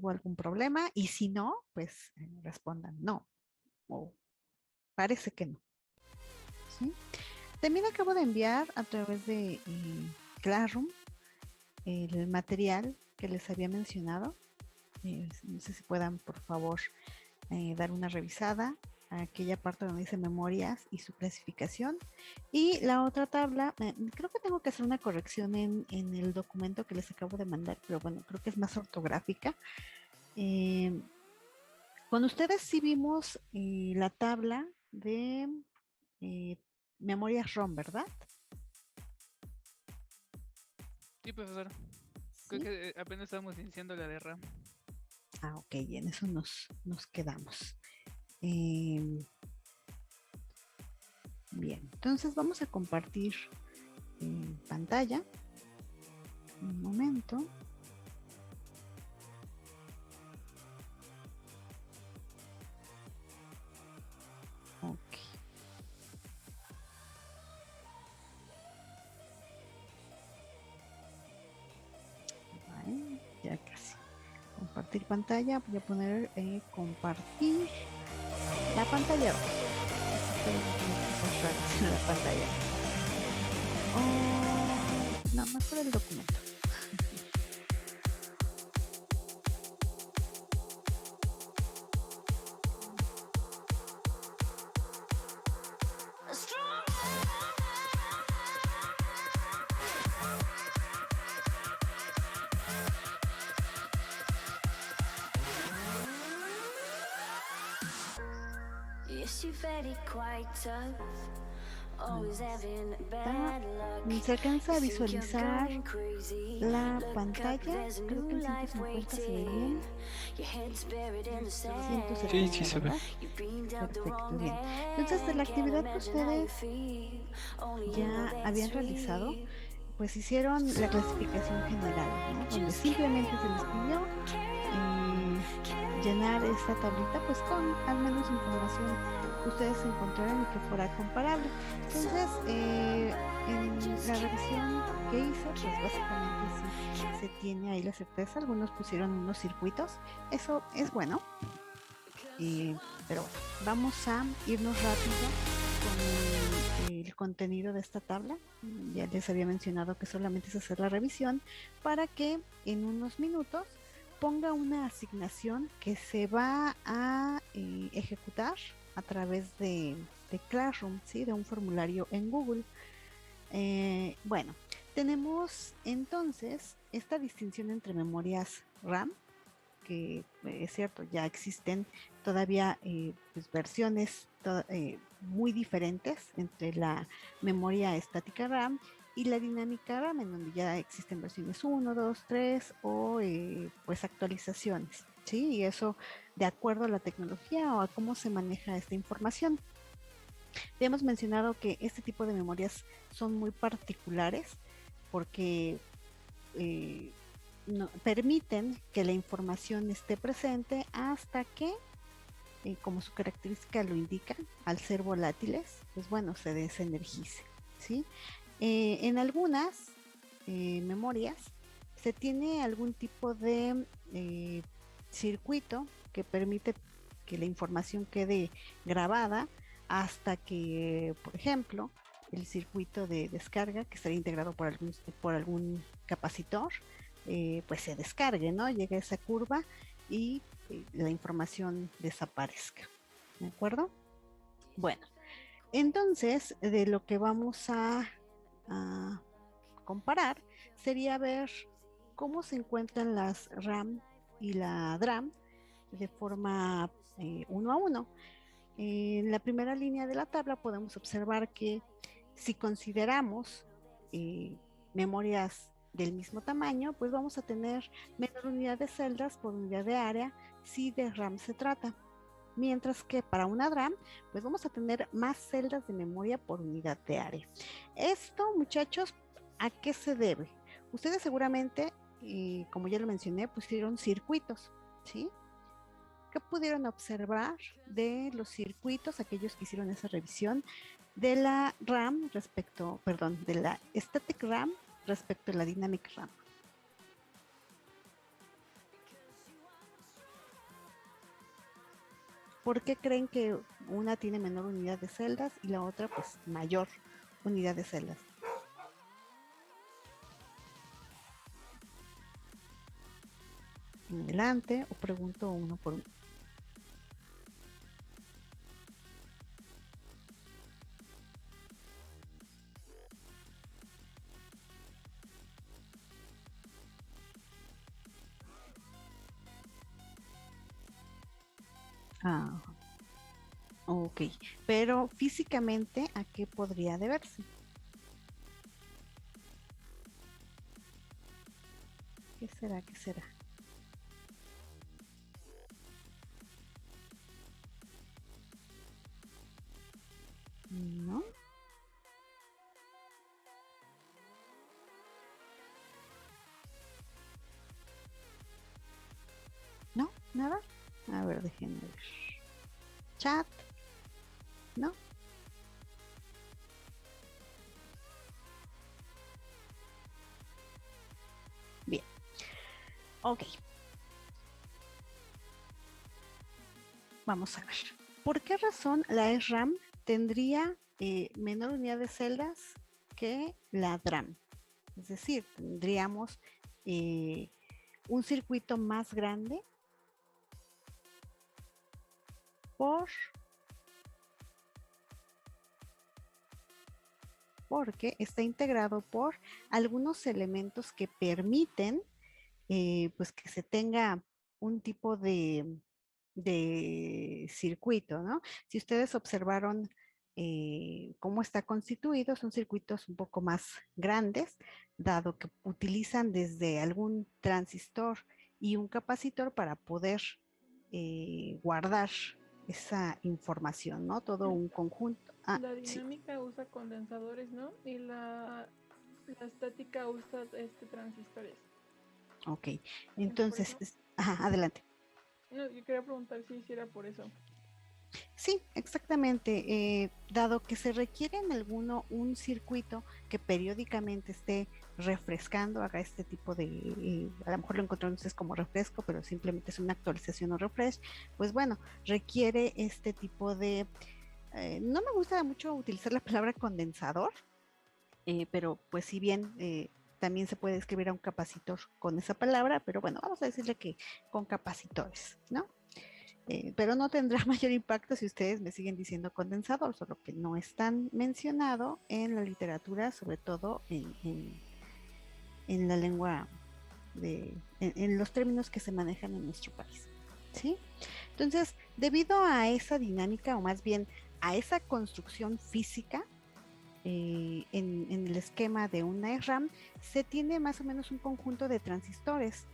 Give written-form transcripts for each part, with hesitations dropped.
hubo algún problema y si no, pues respondan no o parece que no. ¿Sí? También acabo de enviar a través de Classroom el material que les había mencionado. No sé si puedan, por favor, dar una revisada a aquella parte donde dice memorias y su clasificación. Y la otra tabla, creo que tengo que hacer una corrección en el documento que les acabo de mandar, pero bueno, creo que es más ortográfica. Con ustedes sí vimos la tabla de eh, memorias ROM, ¿verdad? Sí, profesor. Creo Sí. que apenas estamos iniciando la de RAM. Ah, ok, en eso nos quedamos. Eh, bien, entonces vamos a compartir pantalla. Un momento. Ok. Vale, ya casi. Compartir pantalla. Voy a poner compartir la pantalla. La pantalla. Oh, no, mejor el documento. ¿Se alcanza a visualizar la pantalla? Creo que en 150 se ve bien. Sí, sí 170, se ve. ¿verdad? Perfecto, bien. Entonces, de la actividad que ustedes ya habían realizado, pues hicieron la clasificación general, ¿no? Donde simplemente se les pidió llenar esta tablita, pues con al menos información que ustedes encontraran y que fuera comparable. Entonces, en la revisión que hice, pues básicamente sí se tiene ahí la certeza. Algunos pusieron unos circuitos, eso es bueno, pero bueno, vamos a irnos rápido con el contenido de esta tabla. Ya les había mencionado que solamente es hacer la revisión para que en unos minutos ponga una asignación que se va a ejecutar a través de Classroom, ¿sí? De un formulario en Google. Bueno, tenemos entonces esta distinción entre memorias RAM, que es cierto, ya existen todavía pues, versiones muy diferentes entre la memoria estática RAM y la dinámica RAM, en donde ya existen versiones 1, 2, 3 o pues actualizaciones, ¿sí? Y eso de acuerdo a la tecnología o a cómo se maneja esta información. Ya hemos mencionado que este tipo de memorias son muy particulares porque eh, no, permiten que la información esté presente hasta que, como su característica lo indica, al ser volátiles, pues bueno, se desenergice, ¿sí? En algunas memorias se tiene algún tipo de circuito que permite que la información quede grabada hasta que, por ejemplo, el circuito de descarga que estará integrado por algún capacitor, pues se descargue, ¿no? Llega a esa curva y la información desaparezca. ¿De acuerdo? Bueno, entonces de lo que vamos a comparar sería ver cómo se encuentran las RAM y la DRAM de forma uno a uno. En la primera línea de la tabla podemos observar que si consideramos memorias del mismo tamaño, pues vamos a tener menor unidad de celdas por unidad de área si de RAM se trata. Mientras que para una DRAM, pues vamos a tener más celdas de memoria por unidad de área. Esto, muchachos, ¿a qué se debe? Ustedes seguramente, como ya lo mencioné, pusieron circuitos, ¿sí? ¿Qué pudieron observar de los circuitos, aquellos que hicieron esa revisión, de la RAM respecto, perdón, de la static RAM respecto a la dynamic RAM? ¿Por qué creen que una tiene menor unidad de celdas y la otra pues mayor unidad de celdas? En adelante o pregunto uno por uno. Ah, ok. Pero físicamente, ¿a qué podría deberse? ¿Qué será? ¿Qué será? ¿No? ¿No? ¿Nada? A ver, déjenme ver. Chat, ¿no? Bien. Ok. Vamos a ver. ¿Por qué razón la SRAM tendría menor unidad de celdas que la DRAM? Es decir, tendríamos un circuito más grande porque está integrado por algunos elementos que permiten pues que se tenga un tipo de circuito, ¿no? Si ustedes observaron cómo está constituido, son circuitos un poco más grandes, dado que utilizan desde algún transistor y un capacitor para poder guardar esa información, ¿no? Todo un conjunto. Ah, La sí, dinámica usa condensadores, ¿no? Y la estática usa transistores. ok. Es por Entonces, eso. ajá, adelante. No, yo quería preguntar si hiciera por eso. Sí, exactamente. Dado que se requiere en alguno un circuito que periódicamente esté refrescando, haga este tipo de, a lo mejor lo encontramos como refresco, pero simplemente es una actualización o refresh, pues bueno, requiere este tipo de, no me gusta mucho utilizar la palabra condensador, pero pues si bien también se puede escribir a un capacitor con esa palabra, pero bueno, vamos a decirle que con capacitores, ¿no? Pero no tendrá mayor impacto si ustedes me siguen diciendo condensador, solo que no es tan mencionado en la literatura, sobre todo en la lengua, en los términos que se manejan en nuestro país. ¿Sí? Entonces, debido a esa dinámica, o más bien a esa construcción física, en el esquema de una SRAM, se tiene más o menos un conjunto de transistores,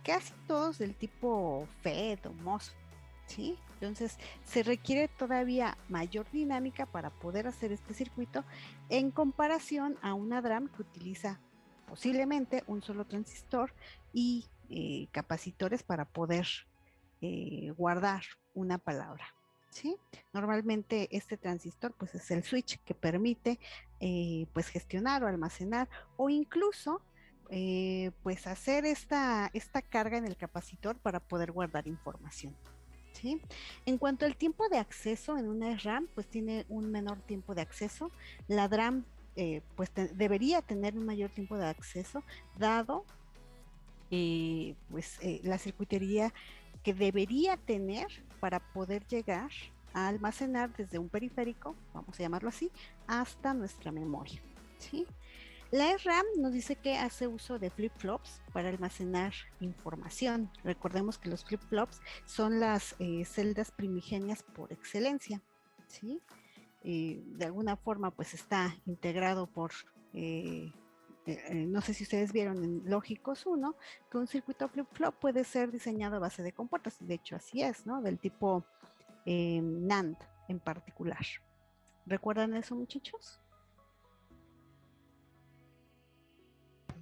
casi todos del tipo FET o MOSFET. ¿Sí? Entonces se requiere todavía mayor dinámica para poder hacer este circuito en comparación a una DRAM que utiliza posiblemente un solo transistor y capacitores para poder guardar una palabra. ¿Sí? Normalmente este transistor pues es el switch que permite pues gestionar o almacenar o incluso pues hacer esta carga en el capacitor para poder guardar información. ¿Sí? En cuanto al tiempo de acceso en una RAM, pues tiene un menor tiempo de acceso. La DRAM pues debería tener un mayor tiempo de acceso, dado pues la circuitería que debería tener para poder llegar a almacenar desde un periférico, vamos a llamarlo así, hasta nuestra memoria. ¿Sí? La RAM nos dice que hace uso de flip-flops para almacenar información. Recordemos que los flip-flops son las celdas primigenias por excelencia. ¿Sí? De alguna forma pues está integrado por no sé si ustedes vieron en Lógicos 1 que un circuito flip-flop puede ser diseñado a base de compuertas, de hecho así es, ¿no? Del tipo NAND en particular. ¿Recuerdan eso, muchachos?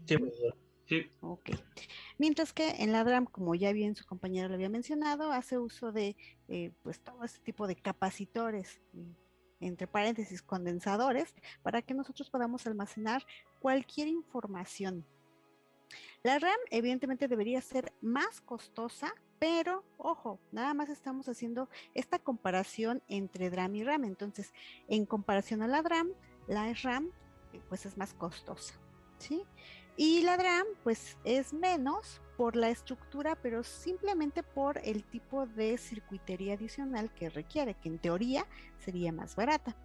Sí, profesor. Sí. Ok. Mientras que en la DRAM, como ya bien su compañero lo había mencionado, hace uso de pues todo este tipo de capacitores, entre paréntesis, condensadores, para que nosotros podamos almacenar cualquier información. La RAM evidentemente debería ser más costosa Pero, ojo, nada más estamos haciendo esta comparación entre DRAM y RAM. Entonces, en comparación a la DRAM, la RAM pues es más costosa, ¿sí? Y la DRAM pues es menos por la estructura, pero simplemente por el tipo de circuitería adicional que requiere, que en teoría sería más barata.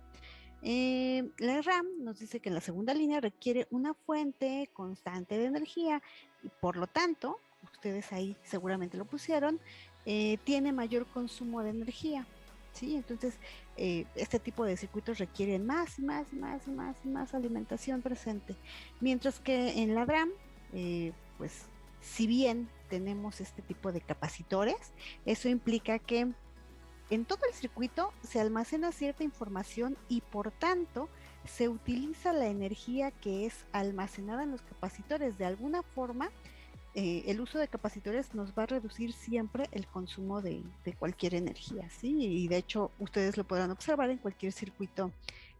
La RAM nos dice que en la segunda línea requiere una fuente constante de energía y por lo tanto, ustedes ahí seguramente lo pusieron, tiene mayor consumo de energía. ¿Sí? Entonces, este tipo de circuitos requieren más alimentación presente. Mientras que en la DRAM, pues si bien tenemos este tipo de capacitores, eso implica que en todo el circuito se almacena cierta información y por tanto se utiliza la energía que es almacenada en los capacitores. De alguna forma, el uso de capacitores nos va a reducir siempre el consumo de cualquier energía, ¿sí? Y de hecho, ustedes lo podrán observar en cualquier circuito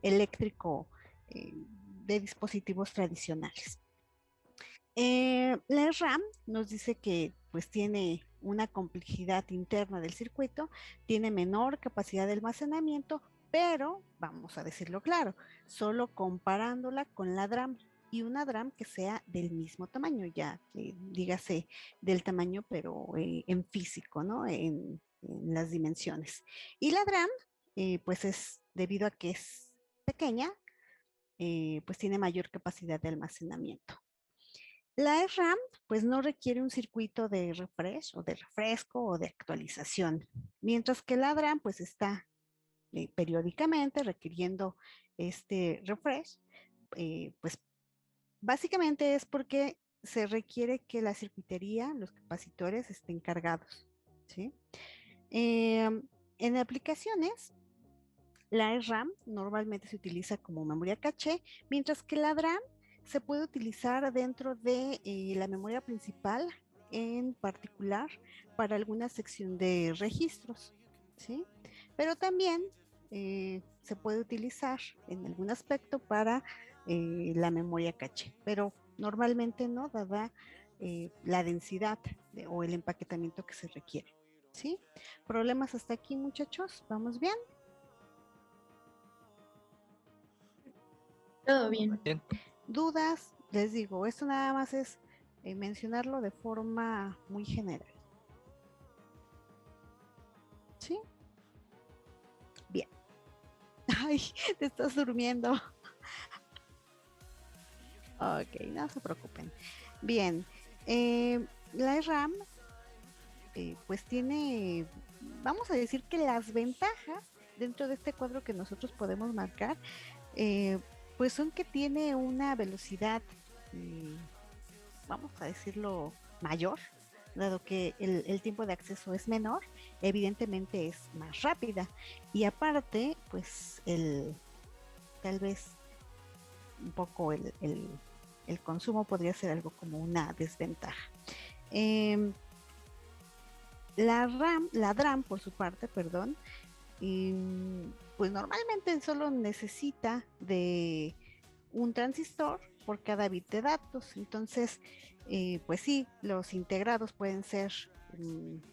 eléctrico de dispositivos tradicionales. La RAM nos dice que pues tiene una complejidad interna del circuito, tiene menor capacidad de almacenamiento, pero vamos a decirlo claro, solo comparándola con la DRAM y una DRAM que sea del mismo tamaño, ya que dígase del tamaño, pero en físico, ¿no? En las dimensiones. Y la DRAM, pues es debido a que es pequeña, pues tiene mayor capacidad de almacenamiento. La RAM pues no requiere un circuito de refresh o de refresco o de actualización, mientras que la DRAM pues está periódicamente requiriendo este refresh, pues básicamente es porque se requiere que la circuitería, los capacitores estén cargados, ¿sí? En aplicaciones, la RAM normalmente se utiliza como memoria caché, mientras que la DRAM se puede utilizar dentro de la memoria principal, en particular para alguna sección de registros, ¿sí? Pero también se puede utilizar en algún aspecto para la memoria caché, pero normalmente no, dada la densidad o el empaquetamiento que se requiere, ¿sí? ¿Problemas hasta aquí, muchachos? ¿Vamos bien? Todo bien. Bien. Dudas, les digo, esto nada más es mencionarlo de forma muy general. ¿Sí? Bien. Ay, te estás durmiendo. Ok, no se preocupen. Bien, la RAM pues tiene, vamos a decir que las ventajas dentro de este cuadro que nosotros podemos marcar, pues son que tiene una velocidad, vamos a decirlo, mayor, dado que el tiempo de acceso es menor, evidentemente es más rápida. Y aparte, pues tal vez un poco el consumo podría ser algo como una desventaja. La DRAM, por su parte, perdón, pues normalmente solo necesita de un transistor por cada bit de datos. Entonces, pues sí, los integrados pueden ser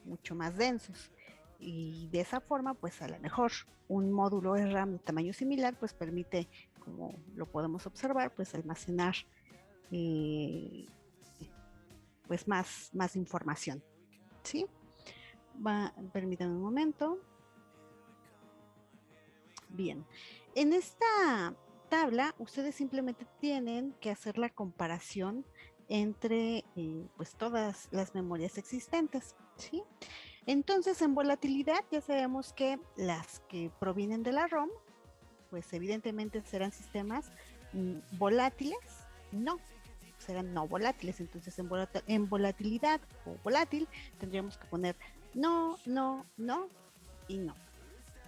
mucho más densos. Y de esa forma, pues a lo mejor un módulo de RAM de tamaño similar, pues permite, como lo podemos observar, pues almacenar pues más información. ¿Sí? Permítanme un momento. Bien, en esta tabla ustedes simplemente tienen que hacer la comparación entre pues todas las memorias existentes, ¿sí? Entonces, en volatilidad ya sabemos que las que provienen de la ROM, pues evidentemente serán sistemas volátiles, no, serán no volátiles. Entonces, en volatilidad o volátil tendríamos que poner no y no.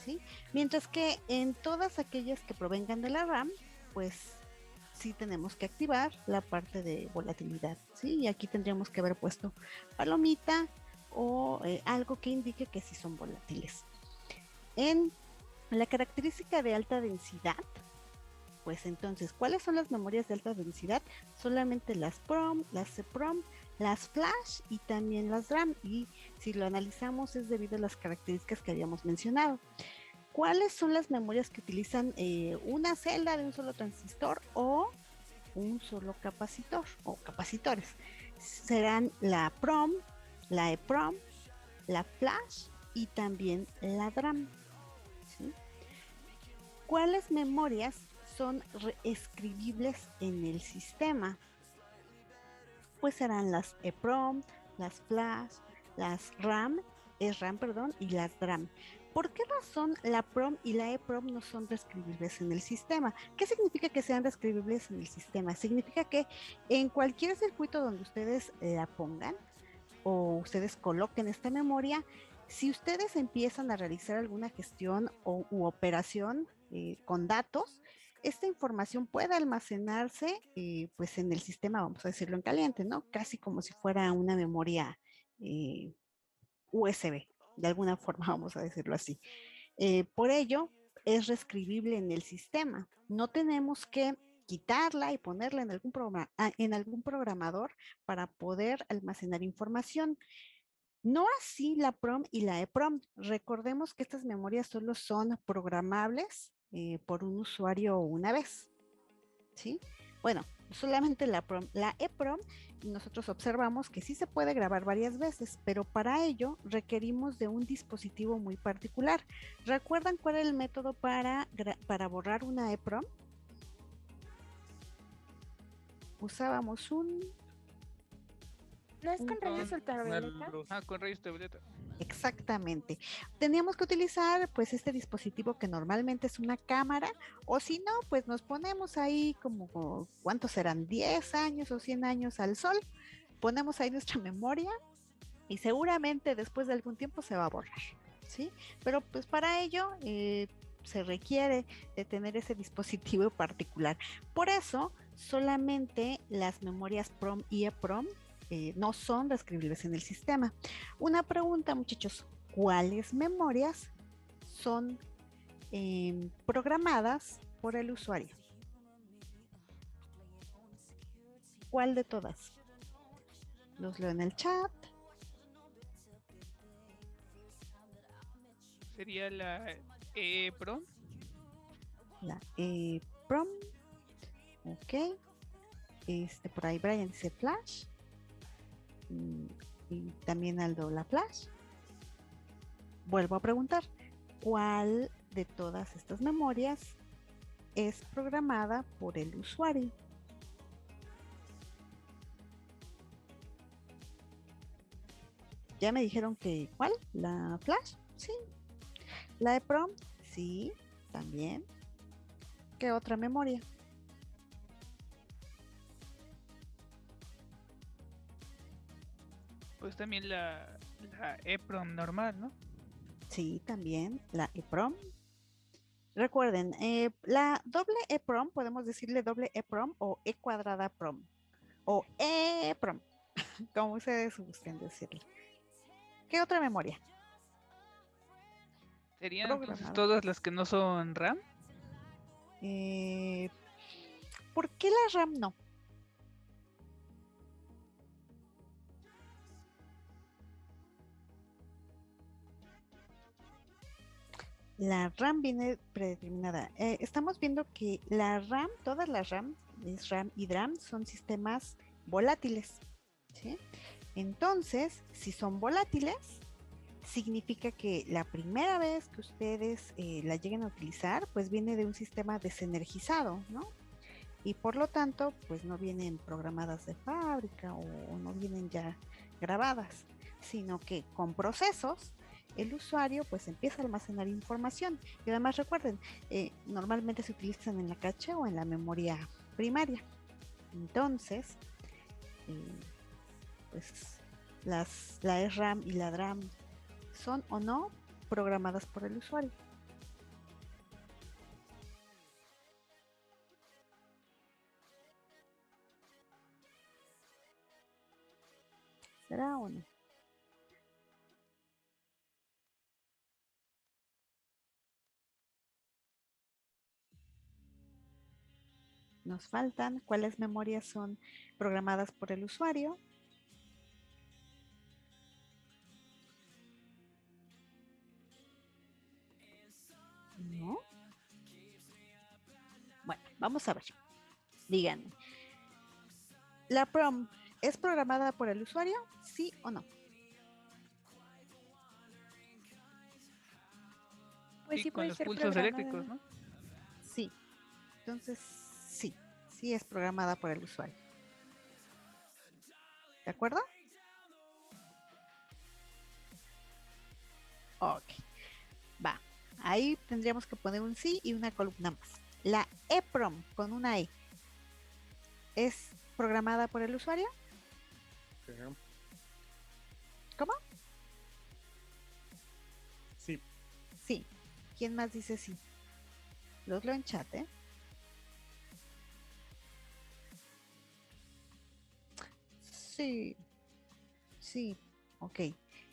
¿Sí? Mientras que en todas aquellas que provengan de la RAM, pues sí tenemos que activar la parte de volatilidad, ¿sí? Y aquí tendríamos que haber puesto palomita o algo que indique que sí son volátiles. En la característica de alta densidad, pues entonces, ¿cuáles son las memorias de alta densidad? Solamente las PROM, las CPROM las flash y también las DRAM. Y si lo analizamos es debido a las características que habíamos mencionado. ¿Cuáles son las memorias que utilizan una celda de un solo transistor o un solo capacitor o capacitores? Serán la PROM, la EPROM, la flash y también la DRAM. ¿Sí? ¿Cuáles memorias son reescribibles en el sistema? Pues serán las EPROM, las flash, las RAM, perdón, y las DRAM. ¿Por qué razón la PROM y la EPROM no son reescribibles en el sistema? ¿Qué significa que sean reescribibles en el sistema? Significa que en cualquier circuito donde ustedes la pongan o ustedes coloquen esta memoria, si ustedes empiezan a realizar alguna gestión u operación con datos, esta información puede almacenarse pues en el sistema, vamos a decirlo en caliente, ¿no? Casi como si fuera una memoria USB, de alguna forma vamos a decirlo así. Por ello, es reescribible en el sistema. No tenemos que quitarla y ponerla en algún programador para poder almacenar información. No así la PROM y la EPROM. Recordemos que estas memorias solo son programables por un usuario una vez, ¿sí? Bueno, solamente la PROM. La EPROM, nosotros observamos que sí se puede grabar varias veces, pero para ello requerimos de un dispositivo muy particular. ¿Recuerdan cuál era el método para borrar una EPROM? Usábamos ¿No es con rayos Con ultravioleta? luz. Con rayos de violeta. Exactamente. Teníamos que utilizar pues este dispositivo que normalmente es una cámara, o si no, pues nos ponemos ahí como, ¿cuántos serán? 10 años o 100 años al sol, ponemos ahí nuestra memoria y seguramente después de algún tiempo se va a borrar, ¿sí? Pero pues para ello se requiere de tener ese dispositivo particular. Por eso, solamente las memorias PROM y EPROM no son reescribibles en el sistema. Una pregunta, muchachos, ¿cuáles memorias son programadas por el usuario? ¿Cuál de todas? Los leo en el chat. Sería la EEPROM. La EPROM. Ok. Por ahí Brian dice Flash. Y también Aldo la Flash. Vuelvo a preguntar, ¿cuál de todas estas memorias es programada por el usuario? Ya me dijeron que, ¿cuál? ¿La Flash? Sí. ¿La EPROM? Sí, también. ¿Qué otra memoria? Pues también la EPROM normal, ¿no? Sí, también. La EPROM. Recuerden, la doble EPROM, podemos decirle doble EPROM o E cuadrada PROM. O EPROM, como ustedes gusten decirle. ¿Qué otra memoria? ¿Serían entonces Programada. todas las que no son RAM? ¿Por qué la RAM no? La RAM viene predeterminada. Estamos viendo que la RAM, todas las RAM, RAM y DRAM, son sistemas volátiles, ¿sí? Entonces, si son volátiles, significa que la primera vez que ustedes la lleguen a utilizar, pues viene de un sistema desenergizado, ¿no? Y por lo tanto, pues no vienen programadas de fábrica o no vienen ya grabadas, sino que con procesos el usuario pues empieza a almacenar información. Y además recuerden, normalmente se utilizan en la caché o en la memoria primaria. Entonces, pues la SRAM y la DRAM son o no programadas por el usuario. ¿Será o no? Nos faltan cuáles memorias son programadas por el usuario. ¿No? Bueno, vamos a ver. Díganme. ¿La PROM es programada por el usuario? ¿Sí o no? Pues Sí, sí con puede los ser pulsos eléctricos, programada. ¿no? Sí. Entonces, sí. Sí es programada por el usuario. ¿De acuerdo? Ok. Va. Ahí tendríamos que poner un sí y una columna más. La EPROM con una E es programada por el usuario. Ajá. ¿Cómo? Sí. Sí. ¿Quién más dice sí? Los leo en chat, ¿eh? Sí. Sí. Ok.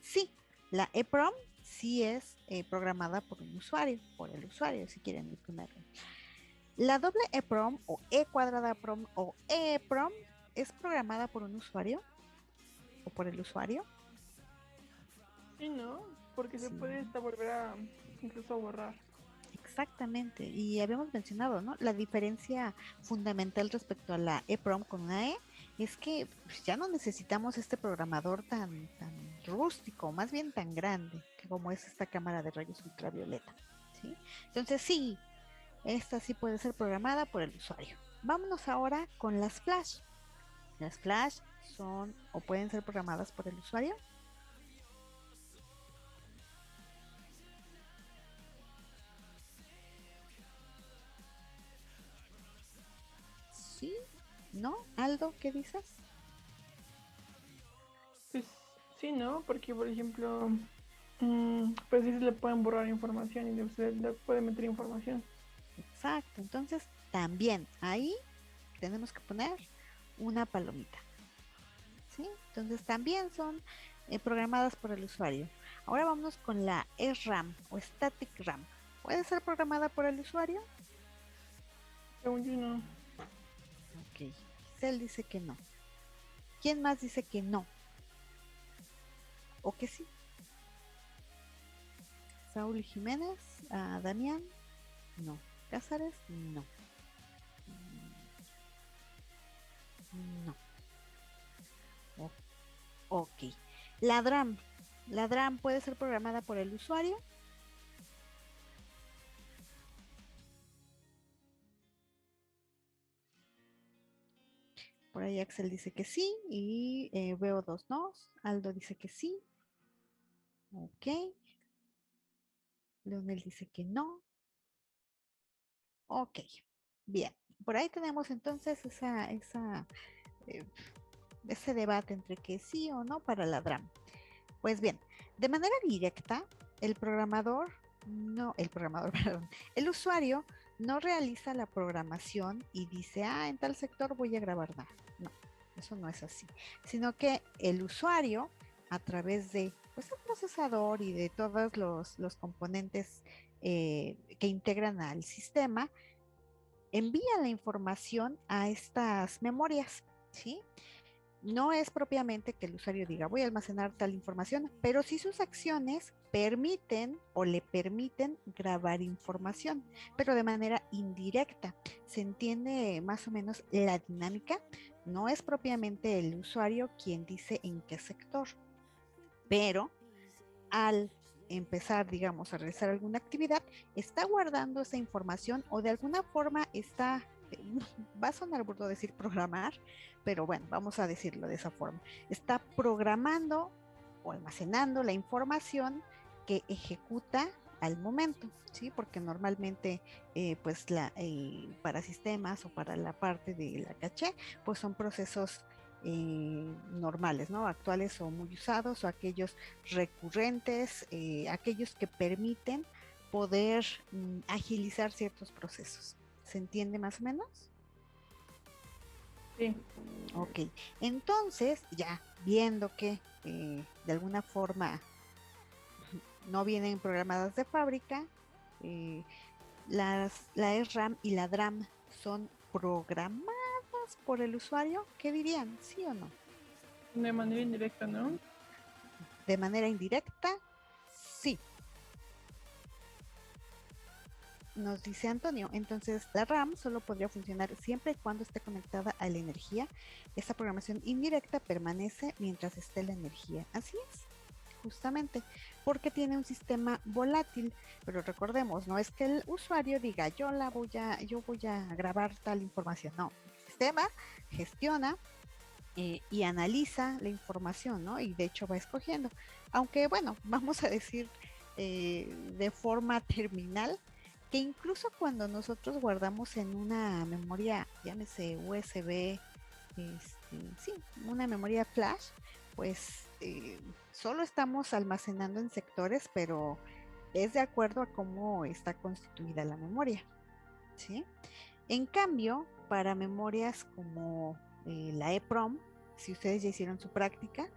Sí. La EPROM sí es programada por un usuario, por el usuario, si quieren ponerlo. La doble EPROM o E cuadrada PROM o EEPROM es programada por un usuario o por el usuario. Sí, ¿no? Porque se Sí. puede hasta volver a incluso borrar. Exactamente, y habíamos mencionado, ¿no? La diferencia fundamental respecto a la EPROM con una E es que pues, ya no necesitamos este programador tan rústico, más bien tan grande, que como es esta cámara de rayos ultravioleta, ¿sí? Entonces sí, esta sí puede ser programada por el usuario. Vámonos ahora con las flash. Las flash son o pueden ser programadas por el usuario. Sí, ¿no? Aldo, ¿qué dices? Pues sí, ¿no? Porque, por ejemplo, pues sí se le pueden borrar información y usted le puede meter información. Exacto, entonces también ahí tenemos que poner una palomita, ¿sí? Entonces también son programadas por el usuario. Ahora vamos con la SRAM o Static RAM. ¿Puede ser programada por el usuario? Según yo, no. Ok, Giselle dice que no. ¿Quién más dice que no? ¿O que sí? Saúl Jiménez, Damián, no. Cázares, no. No. O- ok. La DRAM. La DRAM puede ser programada por el usuario. Por ahí Axel dice que sí y veo dos no. Aldo dice que sí. Ok. Leonel dice que no. Ok. Bien. Por ahí tenemos entonces eh, ese debate entre que sí o no para la DRAM. Pues bien, de manera directa, perdón, el usuario no realiza la programación y dice, en tal sector voy a grabar nada. No, eso no es así. Sino que el usuario, a través de pues, el procesador y de todos los componentes que integran al sistema, envía la información a estas memorias, ¿sí? No es propiamente que el usuario diga voy a almacenar tal información, pero sí sus acciones permiten o le permiten grabar información, pero de manera indirecta. Se entiende más o menos la dinámica. No es propiamente el usuario quien dice en qué sector, pero al empezar, digamos, a realizar alguna actividad, está guardando esa información o de alguna forma está, va a sonar burdo decir programar, pero bueno, vamos a decirlo de esa forma, está programando o almacenando la información que ejecuta al momento, ¿sí? Porque normalmente, pues, para sistemas o para la parte de la caché, pues son procesos normales, ¿no? Actuales o muy usados o aquellos recurrentes, aquellos que permiten poder agilizar ciertos procesos. ¿Se entiende más o menos? Sí. Ok, entonces ya viendo que de alguna forma no vienen programadas de fábrica, eh, la SRAM y la DRAM son programadas por el usuario, ¿qué dirían? ¿Sí o no? De manera indirecta, ¿no? De manera indirecta, sí. nos dice Antonio, entonces la RAM solo podría funcionar siempre y cuando esté conectada a la energía. Esta programación indirecta permanece mientras esté la energía. Así es, justamente, porque tiene un sistema volátil. Pero recordemos, no es que el usuario diga yo voy a grabar tal información. No, el sistema gestiona y analiza la información, ¿no? Y de hecho va escogiendo. Aunque bueno, vamos a decir de forma terminal, que incluso cuando nosotros guardamos en una memoria, llámese USB, sí, una memoria flash, pues solo estamos almacenando en sectores, pero es de acuerdo a cómo está constituida la memoria, ¿sí? En cambio, para memorias como la EPROM, si ustedes ya hicieron su práctica,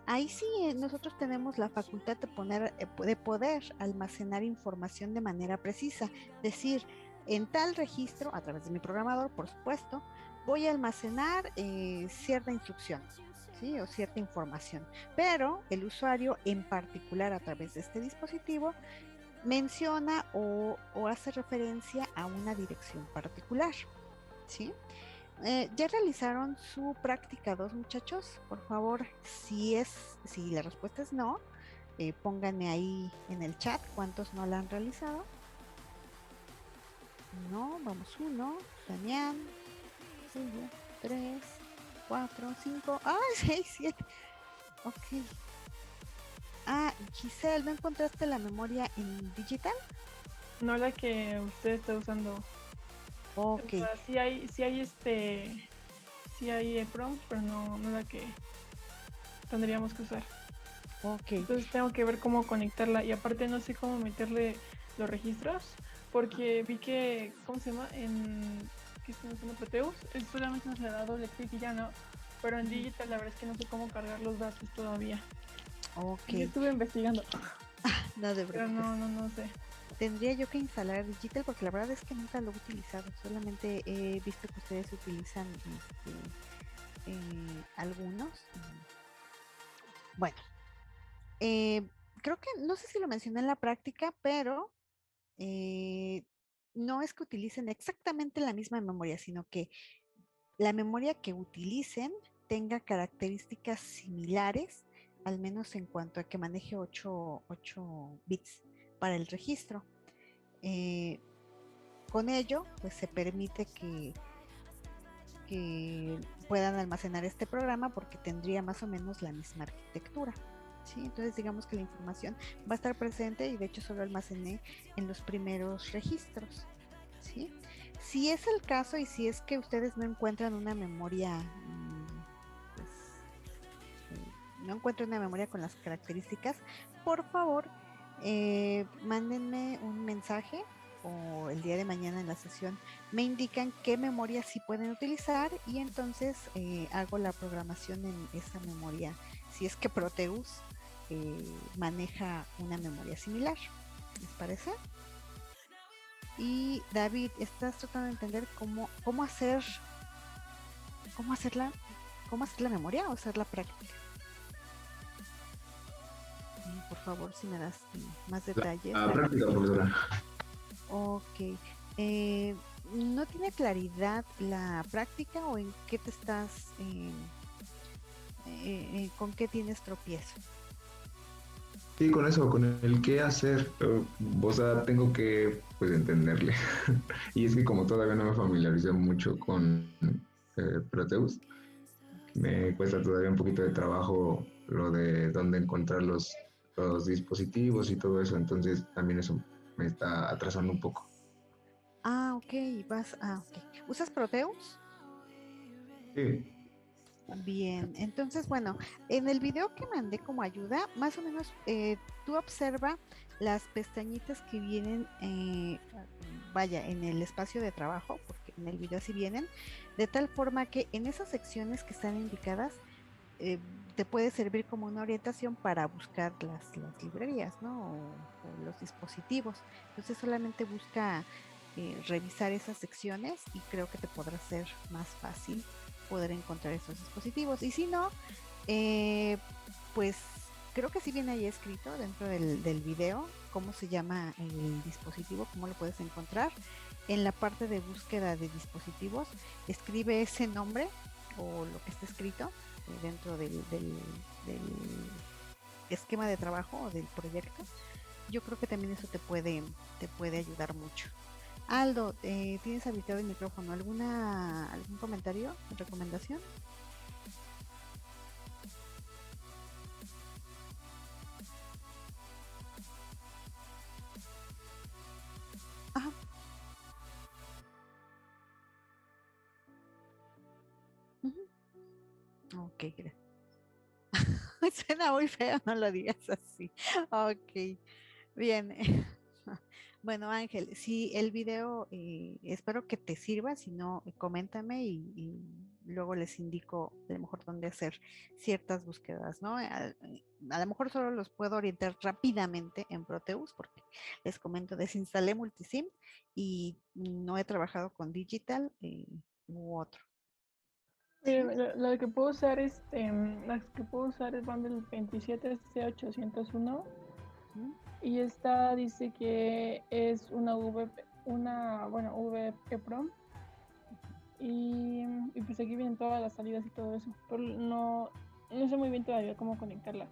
ahí sí nosotros tenemos la facultad de poder almacenar información de manera precisa. Decir, en tal registro, a través de mi programador, por supuesto, voy a almacenar cierta instrucción, ¿sí? O cierta información. Pero el usuario en particular, a través de este dispositivo, menciona o hace referencia a una dirección particular, ¿sí? ¿Ya realizaron su práctica 2, muchachos? Por favor, si la respuesta es no, pónganme ahí en el chat cuántos no la han realizado. No, vamos 1, Damián, 3, 4, 5, 6, 7. Ok. Giselle, ¿no encontraste la memoria en digital? No la que usted está usando. Ok. O sea, sí hay EPROMs, pero no la que tendríamos que usar. Ok. Entonces tengo que ver cómo conectarla y aparte no sé cómo meterle los registros porque vi que, ¿cómo se llama? ¿Qué está haciendo Proteus? Solamente nos le da doble clic y ya no. Pero en digital la verdad es que no sé cómo cargar los datos todavía. Ok. Yo estuve investigando. No te Pero preocupes. no sé. Tendría yo que instalar Digital porque la verdad es que nunca lo he utilizado. Solamente he visto que ustedes utilizan algunos. Bueno, creo que no sé si lo mencioné en la práctica, pero no es que utilicen exactamente la misma memoria, sino que la memoria que utilicen tenga características similares, al menos en cuanto a que maneje 8 bits para el registro. Con ello, pues se permite que puedan almacenar este programa porque tendría más o menos la misma arquitectura. ¿Sí? Entonces digamos que la información va a estar presente y de hecho solo almacené en los primeros registros. ¿Sí? Si es el caso y si es que ustedes no encuentran una memoria, pues, no encuentran una memoria con las características, por favor, mándenme un mensaje o el día de mañana en la sesión me indican qué memoria sí pueden utilizar y entonces hago la programación en esa memoria si es que Proteus maneja una memoria similar. ¿Les parece? Y David, estás tratando de entender cómo hacer la memoria o hacer la práctica. Por favor, si me das más detalles. La práctica, profesora. Ok. ¿No tiene claridad la práctica o en qué te estás, con qué tienes tropiezo? Sí, con eso, con el qué hacer, o sea, tengo que pues entenderle. Y es que como todavía no me familiaricé mucho con Proteus, me cuesta todavía un poquito de trabajo lo de dónde encontrar los dispositivos y todo eso, entonces también eso me está atrasando un poco. Ok, ok. ¿Usas Proteus? Sí. Bien, entonces bueno, en el video que mandé como ayuda, más o menos tú observa las pestañitas que vienen, vaya, en el espacio de trabajo, porque en el video así vienen, de tal forma que en esas secciones que están indicadas, te puede servir como una orientación para buscar las librerías, ¿no? O los dispositivos. Entonces solamente busca revisar esas secciones y creo que te podrá ser más fácil poder encontrar esos dispositivos. Y si no, pues creo que sí viene ahí escrito dentro del video cómo se llama el dispositivo, cómo lo puedes encontrar. En la parte de búsqueda de dispositivos, escribe ese nombre o lo que está escrito dentro del esquema de trabajo o del proyecto. Yo creo que también eso te puede ayudar mucho. Aldo, tienes habilitado el micrófono. ¿Algún comentario, recomendación? Ajá. Ok, gracias. Suena muy feo, no lo digas así. Ok, bien. Bueno, Ángel, si el video espero que te sirva, si no, coméntame y luego les indico a lo mejor dónde hacer ciertas búsquedas, ¿no? A lo mejor solo los puedo orientar rápidamente en Proteus porque les comento, desinstalé Multisim y no he trabajado con Digital u otro. La que puedo usar es Bundle 27C801 y esta dice que es una VP-Prom y pues aquí vienen todas las salidas y todo eso, pero no sé muy bien todavía cómo conectarla,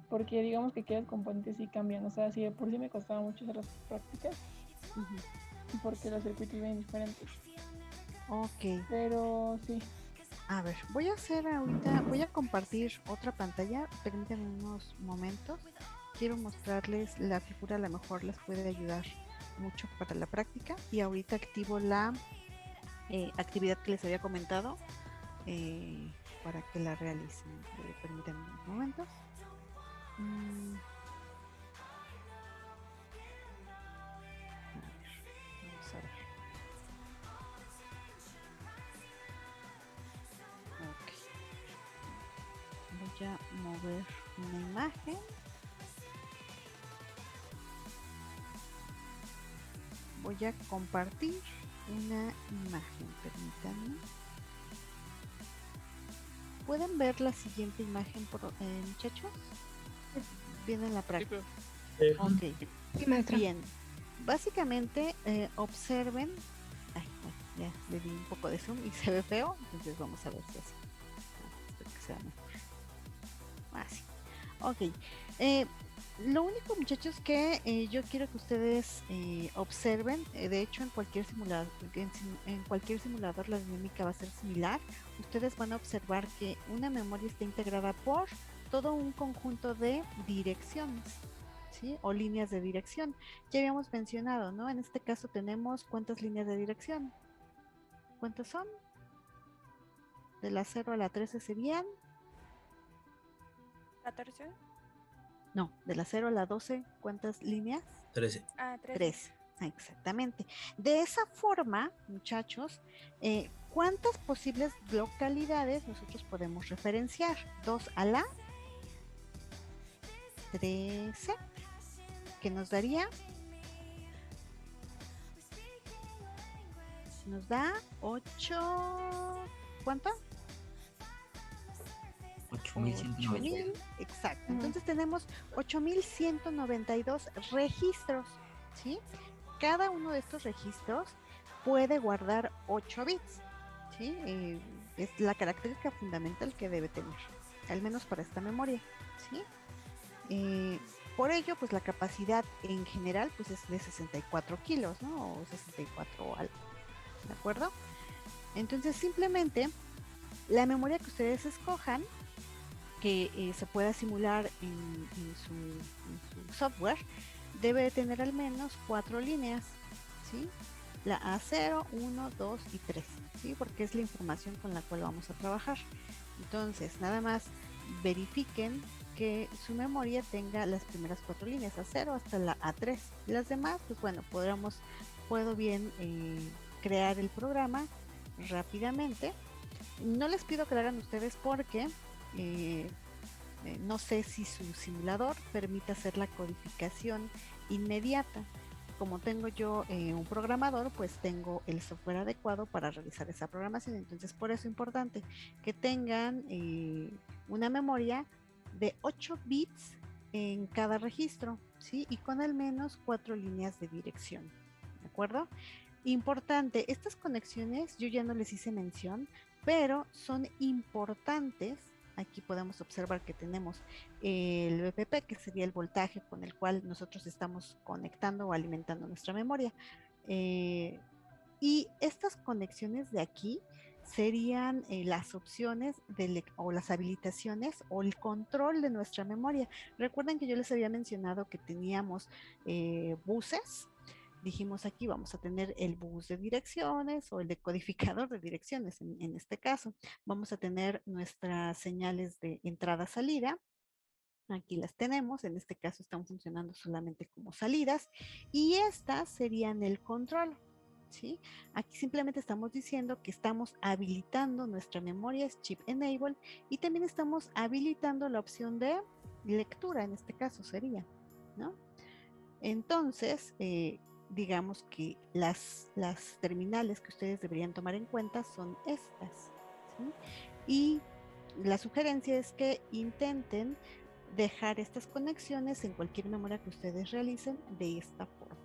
porque digamos que aquí los componentes sí cambian, o sea, si de por sí me costaba mucho hacer las prácticas, porque los circuitos vienen diferentes. Ok. Pero sí. A ver, voy a compartir otra pantalla, permítanme unos momentos. Quiero mostrarles la figura, a lo mejor les puede ayudar mucho para la práctica. Y ahorita activo la actividad que les había comentado para que la realicen. Permítanme unos momentos. Vamos a ver. Voy a mover una imagen. Voy a compartir una imagen, permítanme. ¿Pueden ver la siguiente imagen, muchachos? Viene en la práctica. Ok, bien. Básicamente, observen. Ay, bueno, ya le di un poco de zoom y se ve feo. Entonces vamos a ver si así. Espero que sea mejor. Así. Ok. Lo único, muchachos, que yo quiero que ustedes observen, de hecho en cualquier simulador la dinámica va a ser similar. Ustedes van a observar que una memoria está integrada por todo un conjunto de direcciones, ¿sí? O líneas de dirección. Ya habíamos mencionado, ¿no? En este caso tenemos ¿cuántas líneas de dirección? ¿Cuántas son? De la 0 a la 13 serían... 14. No, de la 0 a la 12, ¿cuántas líneas? 13. 13, exactamente. De esa forma, muchachos, ¿cuántas posibles localidades nosotros podemos referenciar? 2 a la 13, que nos daría, nos da 8, ¿cuánto? 8.190. Exacto. Entonces tenemos 8.192 registros, ¿sí? Cada uno de estos registros puede guardar 8 bits, ¿sí? Es la característica fundamental que debe tener, al menos para esta memoria, ¿sí? Por ello, pues la capacidad en general pues es de 64 kilos, ¿no? O 64 algo, ¿de acuerdo? Entonces simplemente la memoria que ustedes escojan, que se pueda simular en su software, debe de tener al menos 4 líneas, ¿sí? La A0, 1, 2 y 3, ¿sí? Porque es la información con la cual vamos a trabajar. Entonces, nada más verifiquen que su memoria tenga las primeras 4 líneas, A0 hasta la A3. Las demás, pues bueno, puedo bien crear el programa rápidamente. No les pido que lo hagan ustedes porque no sé si su simulador permite hacer la codificación inmediata. Como tengo yo un programador, pues tengo el software adecuado para realizar esa programación. Entonces, por eso es importante que tengan una memoria de 8 bits en cada registro, ¿sí? Y con al menos 4 líneas de dirección, ¿de acuerdo? Importante, estas conexiones yo ya no les hice mención, pero son importantes. Aquí podemos observar que tenemos el VPP, que sería el voltaje con el cual nosotros estamos conectando o alimentando nuestra memoria. Y estas conexiones de aquí serían las opciones o las habilitaciones o el control de nuestra memoria. Recuerden que yo les había mencionado que teníamos buses. Dijimos aquí vamos a tener el bus de direcciones o el decodificador de direcciones en este caso. Vamos a tener nuestras señales de entrada-salida. Aquí las tenemos, en este caso están funcionando solamente como salidas y estas serían el control, ¿sí? Aquí simplemente estamos diciendo que estamos habilitando nuestra memoria, es chip enable, y también estamos habilitando la opción de lectura, en este caso sería, ¿no? Entonces, digamos que las terminales que ustedes deberían tomar en cuenta son estas, ¿sí? Y la sugerencia es que intenten dejar estas conexiones en cualquier memoria que ustedes realicen de esta forma,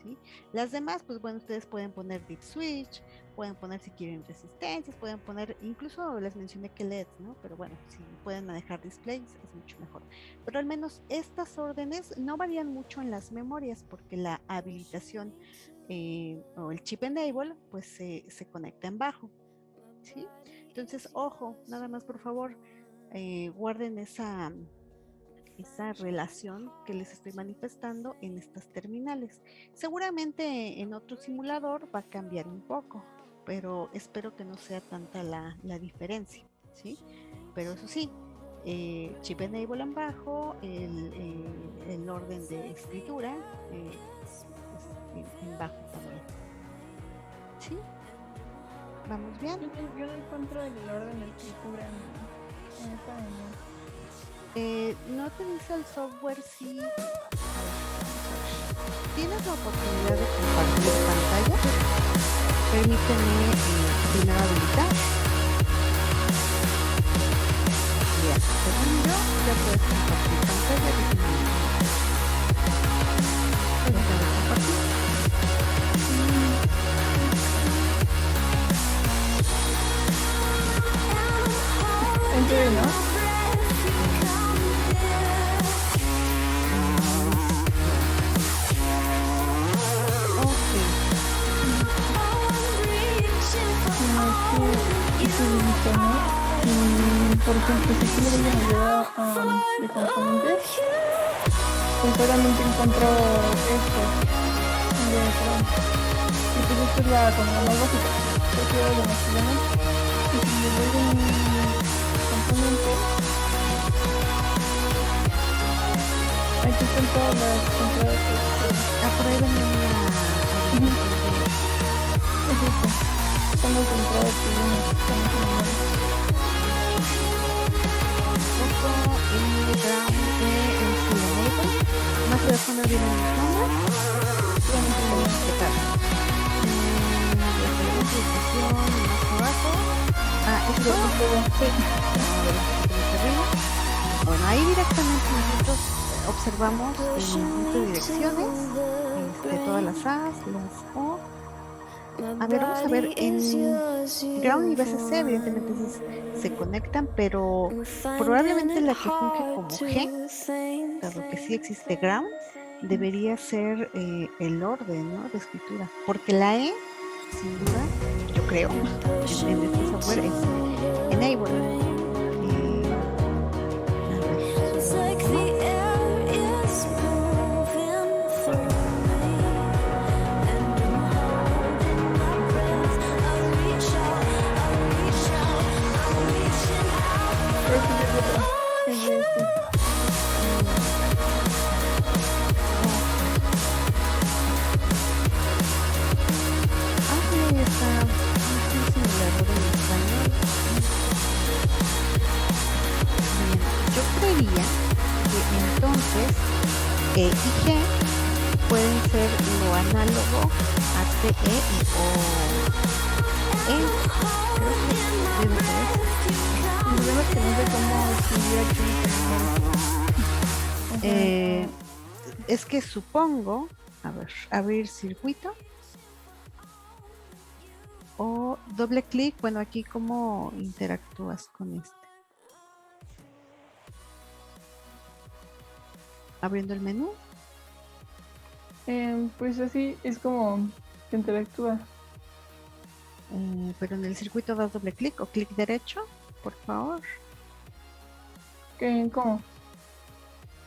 ¿sí? Las demás, pues bueno, ustedes pueden poner deep switch, pueden poner si quieren resistencias, pueden poner, incluso les mencioné que LEDs, ¿no? Pero bueno, si pueden manejar displays es mucho mejor. Pero al menos estas órdenes no varían mucho en las memorias porque la habilitación o el chip enable pues se conecta en bajo, ¿sí? Entonces, ojo, nada más por favor, guarden esa relación que les estoy manifestando en estas terminales. Seguramente en otro simulador va a cambiar un poco, pero espero que no sea tanta la diferencia, ¿sí? Pero eso sí, chip enable en bajo, el orden de escritura en bajo también, ¿sí? ¿Vamos bien? Yo no encuentro el orden de escritura en esta memoria. No te dice el software si tienes la oportunidad de compartir pantalla. Permíteme primero habilitar. Bien, según yo ya puedes compartir pantalla. Déjame compartir. ¿En serio, no? Por ejemplo, si tú le das una ayuda de componentes, pues solamente encuentro esto y pues esto es como la más básica, porque es lo más común. Y si le doy un componente, aquí están todas las entradas. Por ahí venía Es esto, son las entradas que yo necesito. Más de fondo viene el nombre. Solamente voy a checar. Más abajo. Esto bueno, ahí directamente nosotros observamos el conjunto de direcciones, todas las A's, las O. A ver, vamos a ver, en ground y VCC evidentemente se conectan, pero probablemente la que funge como G, dado que sí existe ground, debería ser el orden, ¿no?, de escritura, porque la E, sin duda, yo creo, en este software es enable. E y G pueden ser lo análogo a T, E y O. Creo que debe ser. El problema es que no sé cómo escribir aquí. Es que supongo, a ver, abrir circuito o doble clic. Bueno, aquí cómo interactúas con este. Abriendo el menú. Pues así es como que interactúa. Pero en el circuito das doble clic o clic derecho, por favor. ¿Cómo?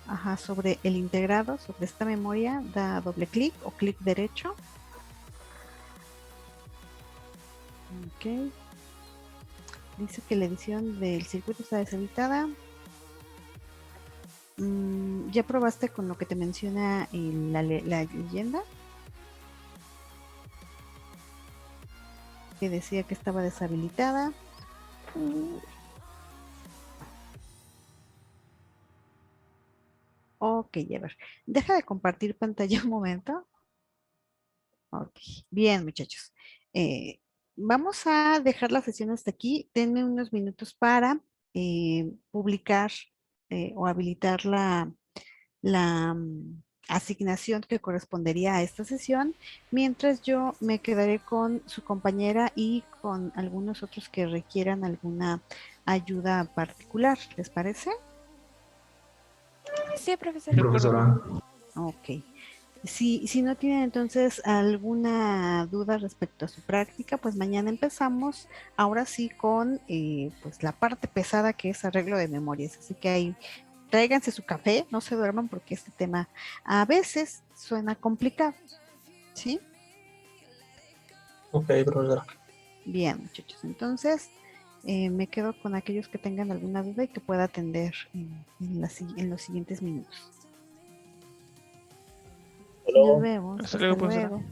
Ajá, sobre el integrado, sobre esta memoria, da doble clic o clic derecho. Ok. Dice que la edición del circuito está deshabilitada. ¿Ya probaste con lo que te menciona la leyenda? Que decía que estaba deshabilitada. Ok, a ver. Deja de compartir pantalla un momento. Ok, bien, muchachos. Eh, Vamos a dejar la sesión hasta aquí. Denme unos minutos para publicar o habilitar la asignación que correspondería a esta sesión, mientras yo me quedaré con su compañera y con algunos otros que requieran alguna ayuda particular. ¿Les parece? Sí, profesor. Sí, profesora. Ok. Si no tienen entonces alguna duda respecto a su práctica, pues mañana empezamos, ahora sí con pues la parte pesada que es arreglo de memorias. Así que ahí tráiganse su café, no se duerman porque este tema a veces suena complicado, ¿sí? Ok, profesora. Bien, muchachos, entonces me quedo con aquellos que tengan alguna duda y que pueda atender en los siguientes minutos. Nos vemos, Hasta hasta luego, profesora. luego.